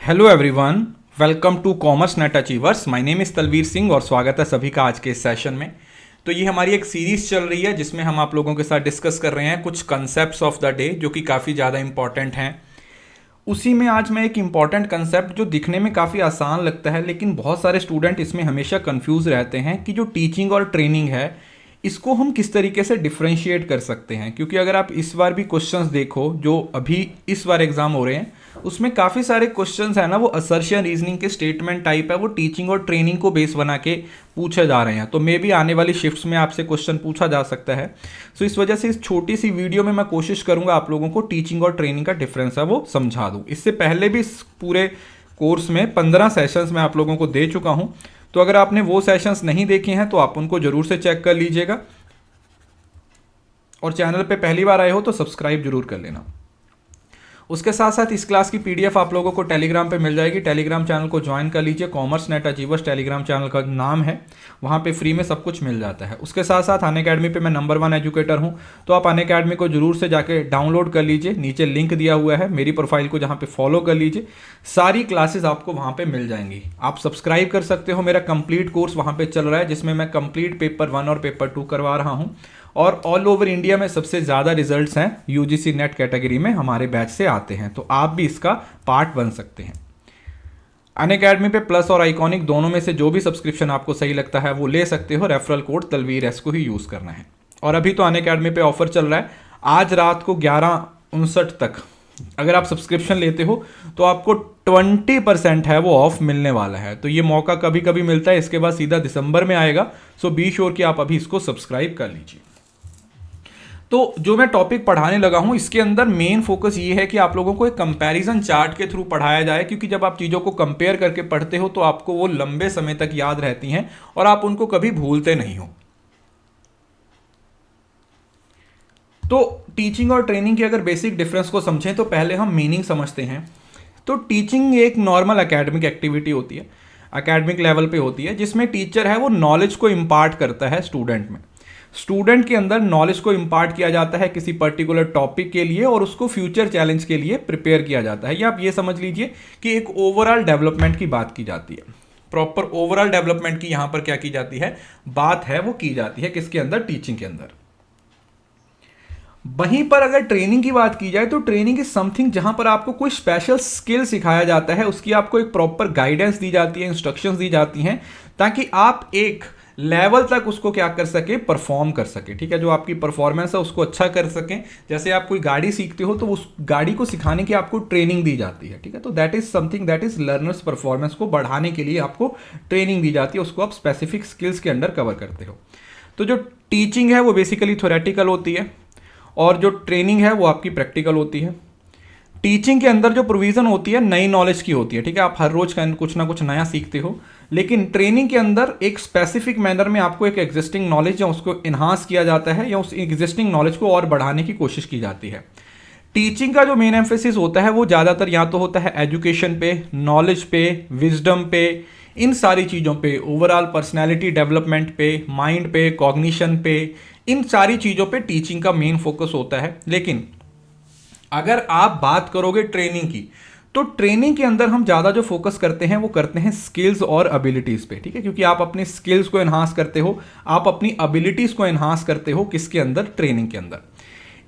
Hello everyone, welcome to Commerce Net Achievers. My name is Talvir Singh और स्वागत है सभी का आज के इस सेशन में। तो ये हमारी एक सीरीज़ चल रही है जिसमें हम आप लोगों के साथ डिस्कस कर रहे हैं कुछ कंसेप्ट्स ऑफ द डे जो कि काफ़ी ज़्यादा इंपॉर्टेंट हैं। उसी में आज मैं एक इम्पॉर्टेंट कंसेप्ट जो दिखने में काफ़ी आसान लगता है लेकिन बहुत सारे स्टूडेंट इसमें हमेशा कंफ्यूज रहते हैं कि जो टीचिंग और ट्रेनिंग है इसको हम किस तरीके से डिफ्रेंशिएट कर सकते हैं। क्योंकि अगर आप इस बार भी क्वेश्चंस देखो जो अभी इस बार एग्जाम हो रहे हैं उसमें काफ़ी सारे क्वेश्चंस है ना, वो असर्शन रीजनिंग के स्टेटमेंट टाइप है, वो टीचिंग और ट्रेनिंग को बेस बना के पूछे जा रहे हैं। तो मे भी आने वाली शिफ्ट्स में आपसे क्वेश्चन पूछा जा सकता है। सो इस वजह से इस छोटी सी वीडियो में मैं कोशिश करूंगा आप लोगों को टीचिंग और ट्रेनिंग का डिफरेंस है वो समझा दूँ। इससे पहले भी इस पूरे कोर्स में 15 सेशंस मैं आप लोगों को दे चुका हूँ, तो अगर आपने वो सेशंस नहीं देखे हैं तो आप उनको जरूर से चेक कर लीजिएगा और चैनल पे पहली बार आए हो तो सब्सक्राइब जरूर कर लेना। उसके साथ साथ इस क्लास की पीडीएफ आप लोगों को टेलीग्राम पे मिल जाएगी। टेलीग्राम चैनल को ज्वाइन कर लीजिए, commerce Net achievers Telegram channel का नाम है, वहाँ पे फ्री में सब कुछ मिल जाता है। उसके साथ साथ अनअकैडमी पे मैं नंबर 1 एजुकेटर हूँ, तो आप अनअकैडमी को जरूर से जाके डाउनलोड कर लीजिए। नीचे लिंक दिया हुआ है मेरी प्रोफाइल को, जहाँ पे फॉलो कर लीजिए, सारी क्लासेज आपको वहाँ पे मिल जाएंगी। आप सब्सक्राइब कर सकते हो, मेरा कंप्लीट कोर्स वहाँ पे चल रहा है जिसमें मैं कंप्लीट पेपर 1 और पेपर 2 करवा रहा हूँ और ऑल ओवर इंडिया में सबसे ज़्यादा रिजल्ट्स हैं यूजीसी नेट कैटेगरी में हमारे बैच से आते हैं, तो आप भी इसका पार्ट बन सकते हैं। अनअकैडमी पे प्लस और आइकॉनिक दोनों में से जो भी सब्सक्रिप्शन आपको सही लगता है वो ले सकते हो। रेफरल कोड तलवीर एस को ही यूज़ करना है। और अभी तो अनअकैडमी पे ऑफर चल रहा है, आज रात को 11:59 तक अगर आप सब्सक्रिप्शन लेते हो तो आपको 20% है वो ऑफ मिलने वाला है। तो ये मौका कभी कभी मिलता है, इसके बाद सीधा दिसंबर में आएगा। सो बी श्योर कि आप अभी इसको सब्सक्राइब कर लीजिए। तो जो मैं टॉपिक पढ़ाने लगा हूं इसके अंदर मेन फोकस ये है कि आप लोगों को एक कंपैरिजन चार्ट के थ्रू पढ़ाया जाए, क्योंकि जब आप चीज़ों को कंपेयर करके पढ़ते हो तो आपको वो लंबे समय तक याद रहती हैं और आप उनको कभी भूलते नहीं हो। तो टीचिंग और ट्रेनिंग के अगर बेसिक डिफरेंस को समझें तो पहले हम मीनिंग समझते हैं। तो टीचिंग एक नॉर्मल एकेडमिक एक्टिविटी होती है, एकेडमिक लेवल पे होती है, जिसमें टीचर है वो नॉलेज को इम्पार्ट करता है स्टूडेंट में। स्टूडेंट के अंदर नॉलेज को इम्पार्ट किया जाता है किसी पर्टिकुलर टॉपिक के लिए और उसको फ्यूचर चैलेंज के लिए प्रिपेयर किया जाता है। या आप ये समझ लीजिए कि एक ओवरऑल डेवलपमेंट की बात की जाती है। प्रॉपर ओवरऑल डेवलपमेंट की यहाँ पर क्या की जाती है, बात है वो की जाती है किसके अंदर, टीचिंग के अंदर। वहीं पर अगर ट्रेनिंग की बात की जाए तो ट्रेनिंग इज समथिंग जहां पर आपको कोई स्पेशल स्किल सिखाया जाता है, उसकी आपको एक प्रॉपर गाइडेंस दी जाती है, इंस्ट्रक्शंस दी जाती हैं ताकि आप एक लेवल तक उसको क्या कर सके, परफॉर्म कर सके। ठीक है, जो आपकी परफॉर्मेंस है उसको अच्छा कर सकें। जैसे आप कोई गाड़ी सीखते हो तो उस गाड़ी को सिखाने की आपको ट्रेनिंग दी जाती है। ठीक है, तो that is something that is learners performance को बढ़ाने के लिए आपको ट्रेनिंग दी जाती है, उसको आप स्पेसिफिक स्किल्स के अंडर कवर करते हो। तो जो टीचिंग है वो बेसिकली थ्योरेटिकल होती है और जो ट्रेनिंग है वो आपकी प्रैक्टिकल होती है। टीचिंग के अंदर जो प्रोविजन होती है नई नॉलेज की होती है। ठीक है, आप हर रोज कुछ ना कुछ नया सीखते हो, लेकिन ट्रेनिंग के अंदर एक स्पेसिफिक मैनर में आपको एक एग्जिस्टिंग नॉलेज या उसको इन्हांस किया जाता है या उस एग्जिस्टिंग नॉलेज को और बढ़ाने की कोशिश की जाती है। टीचिंग का जो मेन एम्फेसिस होता है वो ज़्यादातर या तो होता है एजुकेशन पे, नॉलेज पे, विजडम पे, इन सारी चीज़ों पे, ओवरऑल पर्सनैलिटी डेवलपमेंट पे, माइंड पे, कॉग्निशन पे, इन सारी चीज़ों पे टीचिंग का मेन फोकस होता है। लेकिन अगर आप बात करोगे ट्रेनिंग की तो ट्रेनिंग के अंदर हम ज़्यादा जो फोकस करते हैं वो करते हैं स्किल्स और एबिलिटीज़ पे। ठीक है, क्योंकि आप अपनी स्किल्स को एनहांस करते हो, आप अपनी एबिलिटीज़ को एनहांस करते हो किसके अंदर, ट्रेनिंग के अंदर।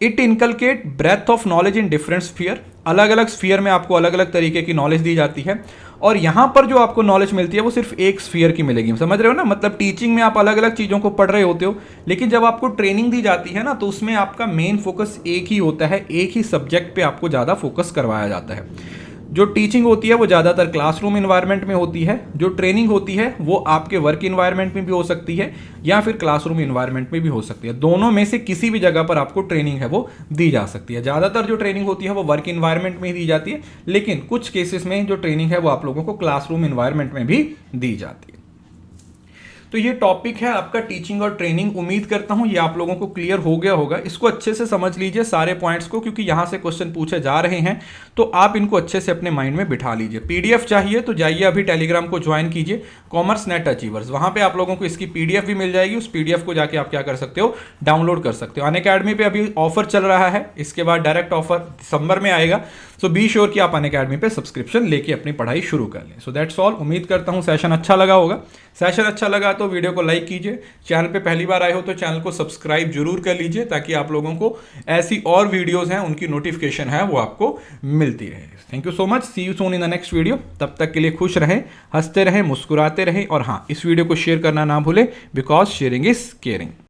It inculcate breath of knowledge in different sphere, अलग अलग स्फीयर में आपको अलग अलग तरीके की नॉलेज दी जाती है और यहाँ पर जो आपको नॉलेज मिलती है वो सिर्फ एक स्फीयर की मिलेगी। समझ रहे हो ना, मतलब टीचिंग में आप अलग अलग चीज़ों को पढ़ रहे होते हो, लेकिन जब आपको ट्रेनिंग दी जाती है ना तो उसमें आपका मेन फोकस एक ही होता है, एक ही सब्जेक्ट पे आपको ज़्यादा फोकस करवाया जाता है। जो टीचिंग होती है वो ज़्यादातर क्लासरूम इन्वायरमेंट में होती है, जो ट्रेनिंग होती है वो आपके वर्क इन्वायरमेंट में भी हो सकती है या फिर क्लासरूम इन्वायरमेंट में भी हो सकती है। दोनों में से किसी भी जगह पर आपको ट्रेनिंग है वो दी जा सकती है। ज़्यादातर जो ट्रेनिंग होती है वो वर्क इन्वायरमेंट में ही दी जाती है, लेकिन कुछ केसेस में जो ट्रेनिंग है वो आप लोगों को क्लासरूम इन्वायरमेंट में भी दी जाती है। तो ये टॉपिक है आपका टीचिंग और ट्रेनिंग। उम्मीद करता हूं ये आप लोगों को क्लियर हो गया होगा। इसको अच्छे से समझ लीजिए सारे पॉइंट्स को, क्योंकि यहां से क्वेश्चन पूछे जा रहे हैं, तो आप इनको अच्छे से अपने माइंड में बिठा लीजिए। पीडीएफ चाहिए तो जाइए अभी टेलीग्राम को ज्वाइन कीजिए, कॉमर्स नेट अचीवर्स, वहां पे आप लोगों को इसकी पीडीएफ भी मिल जाएगी। उस पीडीएफ को जाके आप क्या कर सकते हो, डाउनलोड कर सकते हो। अनअकैडमी पे अभी ऑफर चल रहा है, इसके बाद डायरेक्ट ऑफर दिसंबर में आएगा। सो बी श्योर कि आप अनअकैडमी पे सब्सक्रिप्शन लेके अपनी पढ़ाई शुरू कर लें। So that's all. उम्मीद करता हूं सेशन अच्छा लगा होगा। सेशन अच्छा लगा तो वीडियो को लाइक कीजिए, चैनल पे पहली बार आए हो तो चैनल को सब्सक्राइब जरूर कर लीजिए, ताकि आप लोगों को ऐसी और वीडियोस हैं उनकी नोटिफिकेशन है वो आपको मिलती रहे। Thank you so much, see you soon in the next video. तब तक के लिए खुश रहें, हंसते रहें, मुस्कुराते रहें, और हाँ, इस वीडियो को शेयर करना ना भूलें, बिकॉज शेयरिंग इज केयरिंग।